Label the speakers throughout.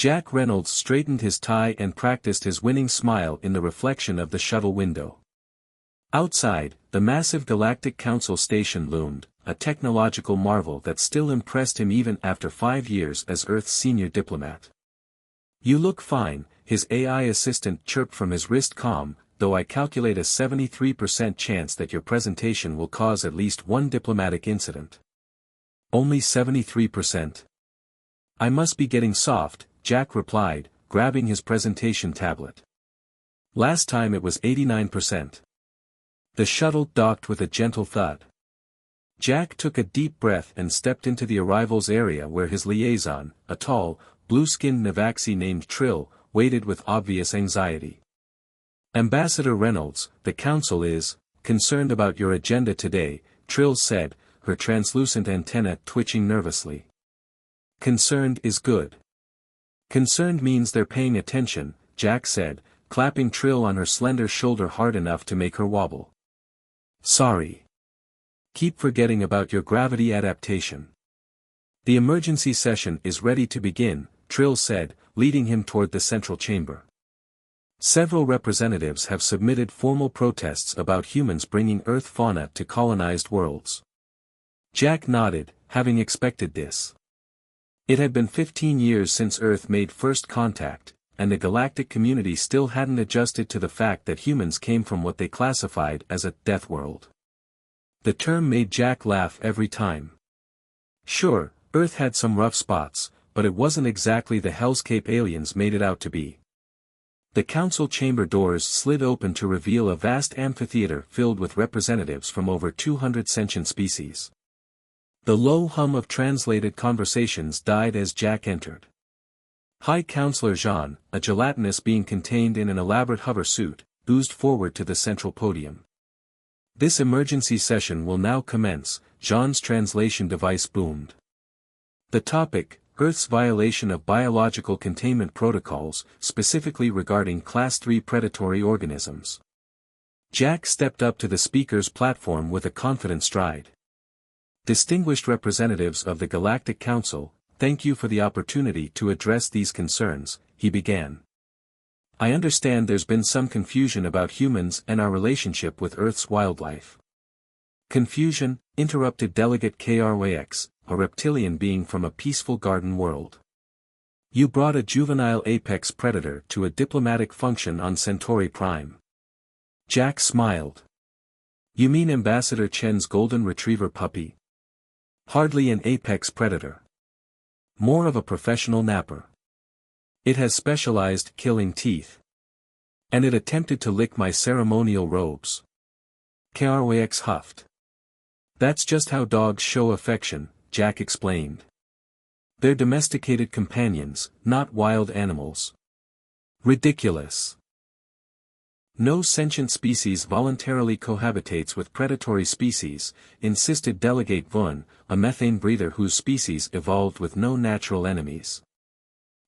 Speaker 1: Jack Reynolds straightened his tie and practiced his winning smile in the reflection of the shuttle window. Outside, the massive Galactic Council station loomed, a technological marvel that still impressed him even after 5 years as Earth's senior diplomat. "You look fine," his AI assistant chirped from his wrist comm, "though I calculate a 73% chance that your presentation will cause at least one diplomatic incident." "Only 73%? I must be getting soft," Jack replied, grabbing his presentation tablet. "Last time it was 89%. The shuttle docked with a gentle thud. Jack took a deep breath and stepped into the arrivals area where his liaison, a tall, blue-skinned Navaxi named Trill, waited with obvious anxiety. "Ambassador Reynolds, the Council is concerned about your agenda today," Trill said, her translucent antenna twitching nervously. "Concerned is good. Concerned means they're paying attention," Jack said, clapping Trill on her slender shoulder hard enough to make her wobble. "Sorry. Keep forgetting about your gravity adaptation." "The emergency session is ready to begin," Trill said, leading him toward the central chamber. "Several representatives have submitted formal protests about humans bringing Earth fauna to colonized worlds." Jack nodded, having expected this. It had been 15 years since Earth made first contact, and the galactic community still hadn't adjusted to the fact that humans came from what they classified as a death world. The term made Jack laugh every time. Sure, Earth had some rough spots, but it wasn't exactly the hellscape aliens made it out to be. The council chamber doors slid open to reveal a vast amphitheater filled with representatives from over 200 sentient species. The low hum of translated conversations died as Jack entered. High Counselor Jean, a gelatinous being contained in an elaborate hover suit, oozed forward to the central podium. "This emergency session will now commence," Jean's translation device boomed. The topic, Earth's violation of biological containment protocols, specifically regarding Class 3 predatory organisms. Jack stepped up to the speaker's platform with a confident stride. "Distinguished representatives of the Galactic Council, thank you for the opportunity to address these concerns," he began. "I understand there's been some confusion about humans and our relationship with Earth's wildlife." "Confusion?" interrupted Delegate KRYX, a reptilian being from a peaceful garden world. "You brought a juvenile apex predator to a diplomatic function on Centauri Prime." Jack smiled. "You mean Ambassador Chen's golden retriever puppy? Hardly an apex predator. More of a professional napper. It has specialized killing teeth. And it attempted to lick my ceremonial robes." KRYX huffed. "That's just how dogs show affection," Jack explained. "They're domesticated companions, not wild animals." "Ridiculous. No sentient species voluntarily cohabitates with predatory species," insisted Delegate Vun, a methane breather whose species evolved with no natural enemies.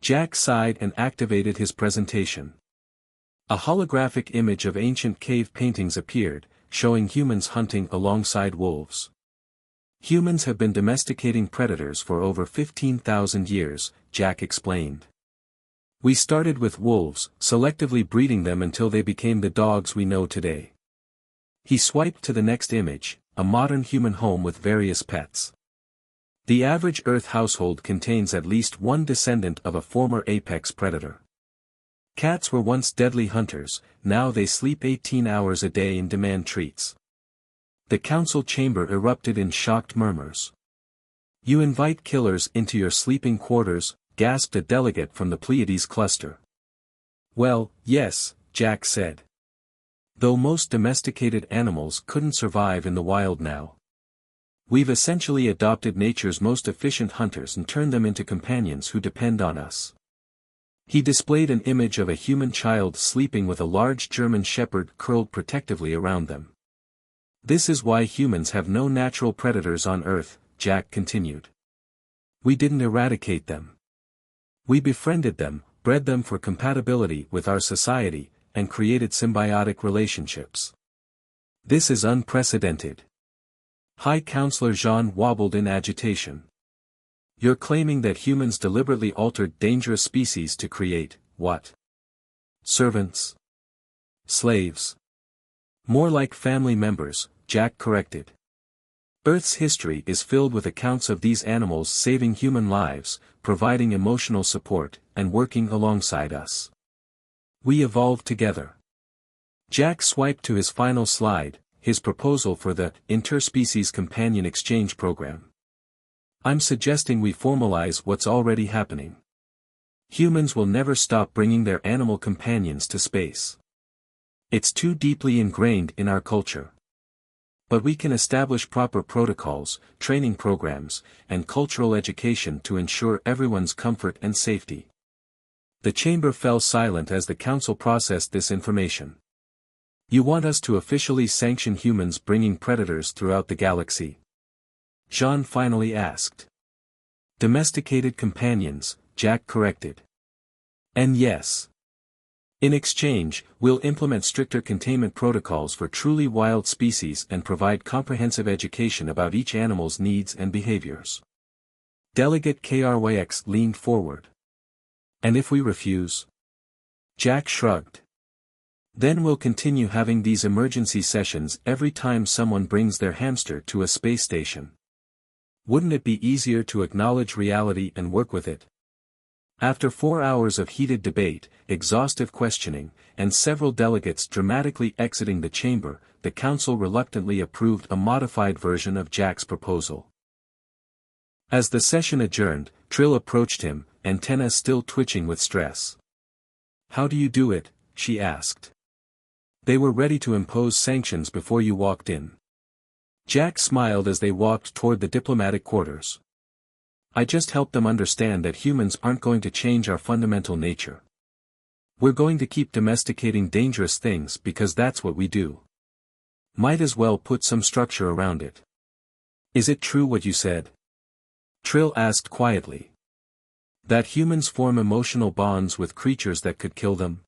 Speaker 1: Jack sighed and activated his presentation. A holographic image of ancient cave paintings appeared, showing humans hunting alongside wolves. "Humans have been domesticating predators for over 15,000 years, Jack explained. "We started with wolves, selectively breeding them until they became the dogs we know today." He swiped to the next image, a modern human home with various pets. "The average Earth household contains at least one descendant of a former apex predator. Cats were once deadly hunters, now they sleep 18 hours a day and demand treats." The council chamber erupted in shocked murmurs. "You invite killers into your sleeping quarters?" gasped a delegate from the Pleiades cluster. "Well, yes," Jack said. "Though most domesticated animals couldn't survive in the wild now. We've essentially adopted nature's most efficient hunters and turned them into companions who depend on us." He displayed an image of a human child sleeping with a large German shepherd curled protectively around them. "This is why humans have no natural predators on Earth," Jack continued. "We didn't eradicate them. We befriended them, bred them for compatibility with our society, and created symbiotic relationships. This is unprecedented." High Counselor Jean wobbled in agitation. You're claiming that humans deliberately altered dangerous species to create, what? Servants? Slaves? More like family members, Jack corrected. Earth's history is filled with accounts of these animals saving human lives, providing emotional support, and working alongside us. We evolved together. Jack swiped to his final slide, his proposal for the interspecies companion exchange program. I'm suggesting we formalize what's already happening. Humans will never stop bringing their animal companions to space. It's too deeply ingrained in our culture. But we can establish proper protocols, training programs, and cultural education to ensure everyone's comfort and safety. The chamber fell silent as the council processed this information. You want us to officially sanction humans bringing predators throughout the galaxy? Jean finally asked. Domesticated companions, Jack corrected. And yes. In exchange, we'll implement stricter containment protocols for truly wild species and provide comprehensive education about each animal's needs and behaviors. Delegate KRYX leaned forward. And if we refuse? Jack shrugged. Then we'll continue having these emergency sessions every time someone brings their hamster to a space station. Wouldn't it be easier to acknowledge reality and work with it? After 4 hours of heated debate, exhaustive questioning, and several delegates dramatically exiting the chamber, the council reluctantly approved a modified version of Jack's proposal. As the session adjourned, Trill approached him, antennae still twitching with stress. How do you do it? She asked. They were ready to impose sanctions before you walked in. Jack smiled as they walked toward the diplomatic quarters. I just helped them understand that humans aren't going to change our fundamental nature. We're going to keep domesticating dangerous things because that's what we do. Might as well put some structure around it. Is it true what you said? Trill asked quietly. That humans form emotional bonds with creatures that could kill them?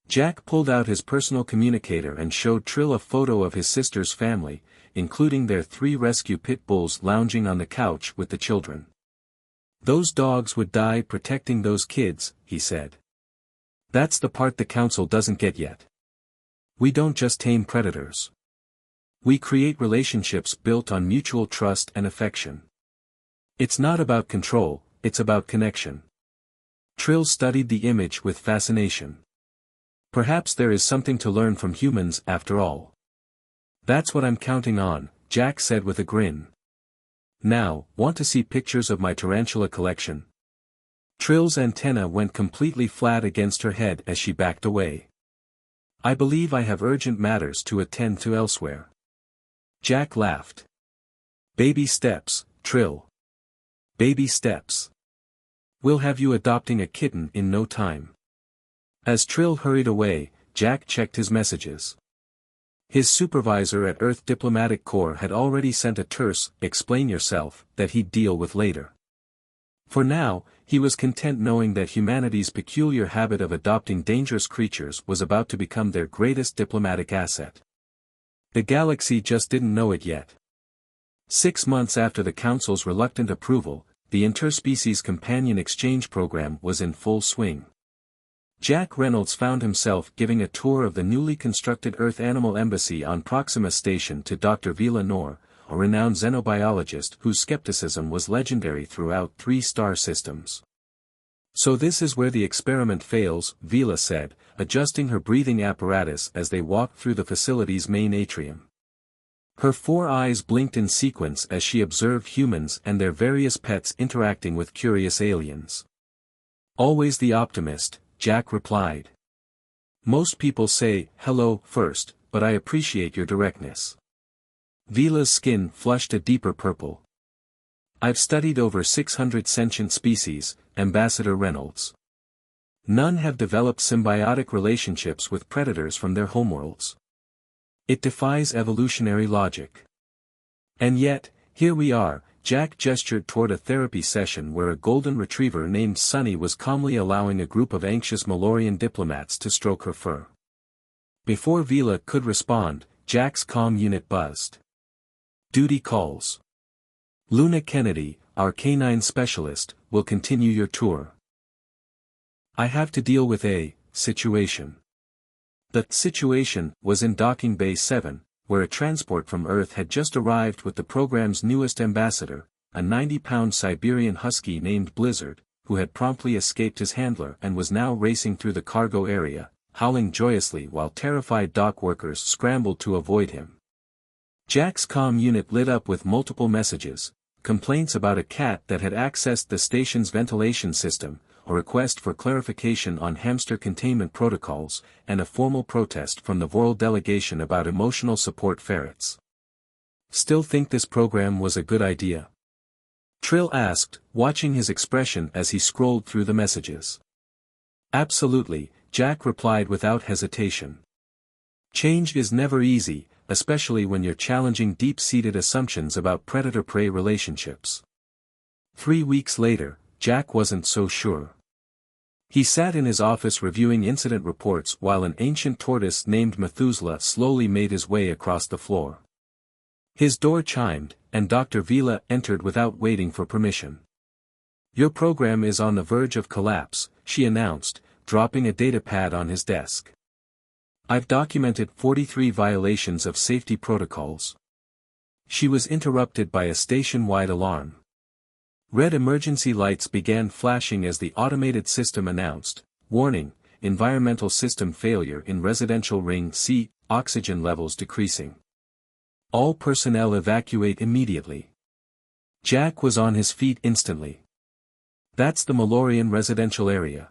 Speaker 1: Jack pulled out his personal communicator and showed Trill a photo of his sister's family, including their 3 rescue pit bulls lounging on the couch with the children. Those dogs would die protecting those kids, he said. That's the part the council doesn't get yet. We don't just tame predators. We create relationships built on mutual trust and affection. It's not about control, it's about connection. Trill studied the image with fascination. Perhaps there is something to learn from humans after all. That's what I'm counting on, Jack said with a grin. Now, want to see pictures of my tarantula collection? Trill's antenna went completely flat against her head as she backed away. I believe I have urgent matters to attend to elsewhere. Jack laughed. Baby steps, Trill. Baby steps. We'll have you adopting a kitten in no time. As Trill hurried away, Jack checked his messages. His supervisor at Earth Diplomatic Corps had already sent a terse, explain yourself, that he'd deal with later. For now, he was content knowing that humanity's peculiar habit of adopting dangerous creatures was about to become their greatest diplomatic asset. The galaxy just didn't know it yet. 6 months after the Council's reluctant approval, the interspecies companion exchange program was in full swing. Jack Reynolds found himself giving a tour of the newly constructed Earth Animal Embassy on Proxima Station to Dr. Vila Noor, a renowned xenobiologist whose skepticism was legendary throughout 3 star systems. So this is where the experiment fails, Vila said, adjusting her breathing apparatus as they walked through the facility's main atrium. Her 4 eyes blinked in sequence as she observed humans and their various pets interacting with curious aliens. Always the optimist, Jack replied. Most people say, hello, first, but I appreciate your directness. Vila's skin flushed a deeper purple. I've studied over 600 sentient species, Ambassador Reynolds. None have developed symbiotic relationships with predators from their homeworlds. It defies evolutionary logic. And yet, here we are. Jack gestured toward a therapy session where a golden retriever named Sunny was calmly allowing a group of anxious Malorian diplomats to stroke her fur. Before Vila could respond, Jack's comm unit buzzed. Duty calls. Luna Kennedy, our canine specialist, will continue your tour. I have to deal with a situation. The situation was in Docking Bay 7, where a transport from Earth had just arrived with the program's newest ambassador, a 90-pound Siberian husky named Blizzard, who had promptly escaped his handler and was now racing through the cargo area, howling joyously while terrified dock workers scrambled to avoid him. Jack's comm unit lit up with multiple messages, complaints about a cat that had accessed the station's ventilation system, a request for clarification on hamster containment protocols, and a formal protest from the World delegation about emotional support ferrets. Still think this program was a good idea? Trill asked, watching his expression as he scrolled through the messages. Absolutely, Jack replied without hesitation. Change is never easy, especially when you're challenging deep-seated assumptions about predator-prey relationships. 3 weeks later, Jack wasn't so sure. He sat in his office reviewing incident reports while an ancient tortoise named Methuselah slowly made his way across the floor. His door chimed, and Dr. Vila entered without waiting for permission. Your program is on the verge of collapse, she announced, dropping a datapad on his desk. I've documented 43 violations of safety protocols. She was interrupted by a station-wide alarm. Red emergency lights began flashing as the automated system announced, warning, environmental system failure in residential Ring C, oxygen levels decreasing. All personnel evacuate immediately. Jack was on his feet instantly. That's the Malorian residential area.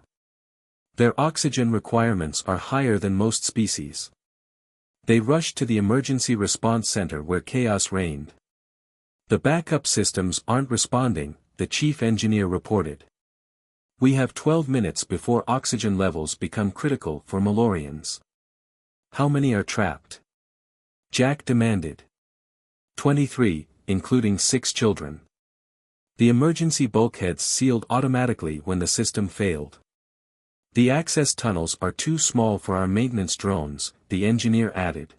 Speaker 1: Their oxygen requirements are higher than most species. They rushed to the emergency response center where chaos reigned. The backup systems aren't responding, the chief engineer reported. We have 12 minutes before oxygen levels become critical for Malorians. How many are trapped? Jack demanded. 23, including 6 children. The emergency bulkheads sealed automatically when the system failed. The access tunnels are too small for our maintenance drones, the engineer added.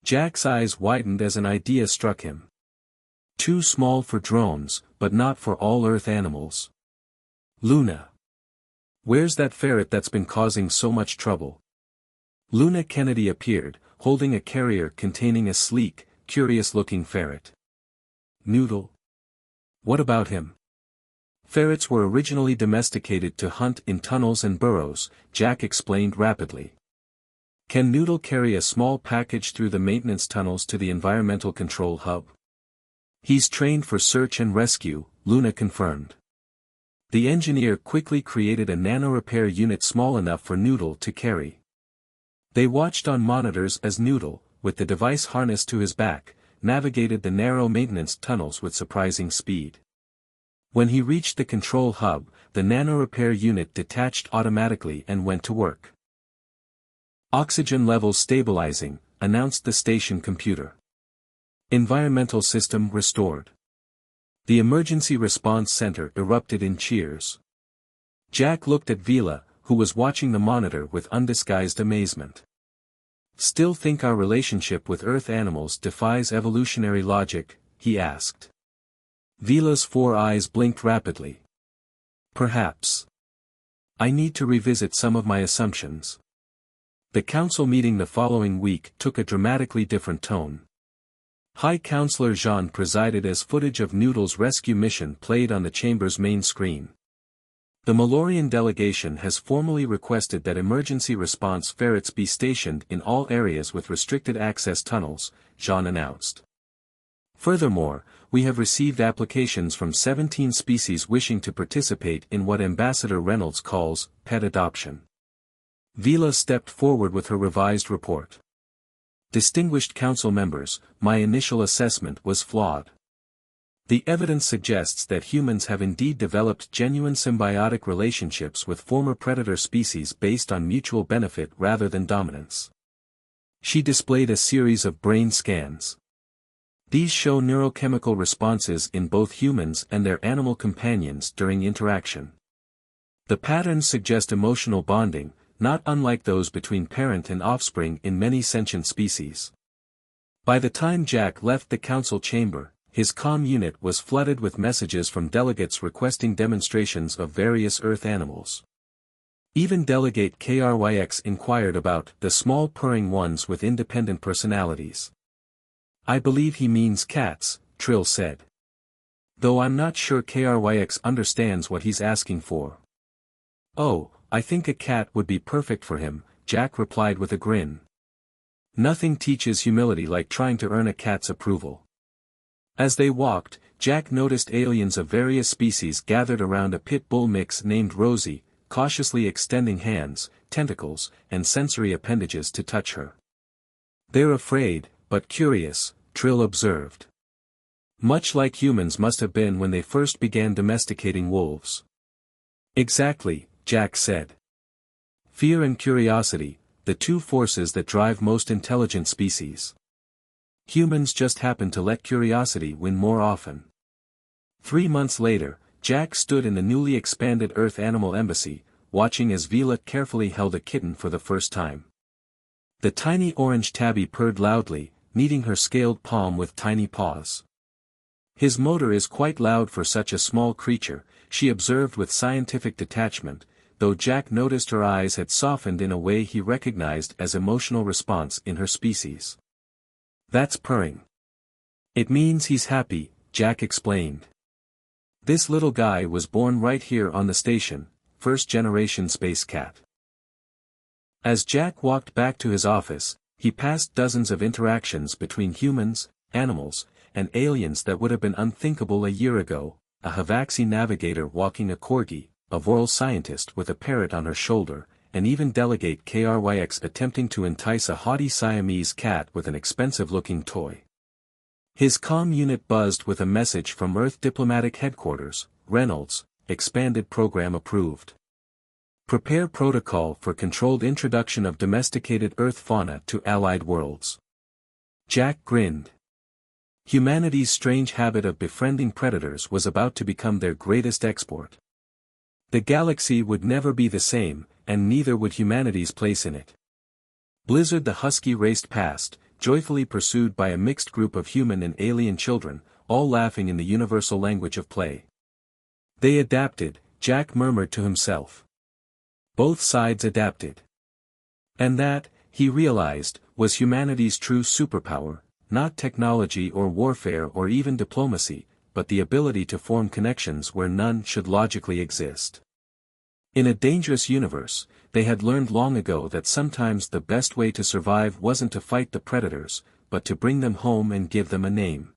Speaker 1: Jack's eyes widened as an idea struck him. Too small for drones, but not for all Earth animals. Luna. Where's that ferret that's been causing so much trouble? Luna Kennedy appeared, holding a carrier containing a sleek, curious-looking ferret. Noodle. What about him? Ferrets were originally domesticated to hunt in tunnels and burrows, Jack explained rapidly. Can Noodle carry a small package through the maintenance tunnels to the environmental control hub? He's trained for search and rescue, Luna confirmed. The engineer quickly created a nano-repair unit small enough for Noodle to carry. They watched on monitors as Noodle, with the device harnessed to his back, navigated the narrow maintenance tunnels with surprising speed. When he reached the control hub, the nano-repair unit detached automatically and went to work. Oxygen levels stabilizing, announced the station computer. Environmental system restored. The emergency response center erupted in cheers. Jack looked at Vila, who was watching the monitor with undisguised amazement. Still think our relationship with Earth animals defies evolutionary logic? He asked. Vila's 4 eyes blinked rapidly. Perhaps. I need to revisit some of my assumptions. The council meeting the following week took a dramatically different tone. High Counselor Jean presided as footage of Noodle's rescue mission played on the chamber's main screen. The Malorian delegation has formally requested that emergency response ferrets be stationed in all areas with restricted access tunnels, Jean announced. Furthermore, we have received applications from 17 species wishing to participate in what Ambassador Reynolds calls pet adoption. Vila stepped forward with her revised report. Distinguished council members, my initial assessment was flawed. The evidence suggests that humans have indeed developed genuine symbiotic relationships with former predator species based on mutual benefit rather than dominance. She displayed a series of brain scans. These show neurochemical responses in both humans and their animal companions during interaction. The patterns suggest emotional bonding, not unlike those between parent and offspring in many sentient species. By the time Jack left the council chamber, his comm unit was flooded with messages from delegates requesting demonstrations of various Earth animals. Even Delegate KRYX inquired about the small purring ones with independent personalities. "I believe he means cats," Trill said. "Though I'm not sure KRYX understands what he's asking for." "Oh, I think a cat would be perfect for him," Jack replied with a grin. Nothing teaches humility like trying to earn a cat's approval. As they walked, Jack noticed aliens of various species gathered around a pit bull mix named Rosie, cautiously extending hands, tentacles, and sensory appendages to touch her. "They're afraid, but curious," Trill observed. "Much like humans must have been when they first began domesticating wolves." "Exactly," Jack said. "Fear and curiosity, the two forces that drive most intelligent species. Humans just happen to let curiosity win more often." 3 months later, Jack stood in the newly expanded Earth Animal Embassy, watching as Vila carefully held a kitten for the first time. The tiny orange tabby purred loudly, kneading her scaled palm with tiny paws. "His motor is quite loud for such a small creature," she observed with scientific detachment, though Jack noticed her eyes had softened in a way he recognized as emotional response in her species. "That's purring. It means he's happy," Jack explained. "This little guy was born right here on the station, first-generation space cat." As Jack walked back to his office, he passed dozens of interactions between humans, animals, and aliens that would have been unthinkable a year ago: a Havaxi navigator walking a corgi, a Voral scientist with a parrot on her shoulder, and even Delegate KRYX attempting to entice a haughty Siamese cat with an expensive-looking toy. His comm unit buzzed with a message from Earth Diplomatic Headquarters: "Reynolds, expanded program approved. Prepare protocol for controlled introduction of domesticated Earth fauna to allied worlds." Jack grinned. Humanity's strange habit of befriending predators was about to become their greatest export. The galaxy would never be the same, and neither would humanity's place in it. Blizzard the husky raced past, joyfully pursued by a mixed group of human and alien children, all laughing in the universal language of play. "They adapted," Jack murmured to himself. Both sides adapted. And that, he realized, was humanity's true superpower, not technology or warfare or even diplomacy, but the ability to form connections where none should logically exist. In a dangerous universe, they had learned long ago that sometimes the best way to survive wasn't to fight the predators, but to bring them home and give them a name.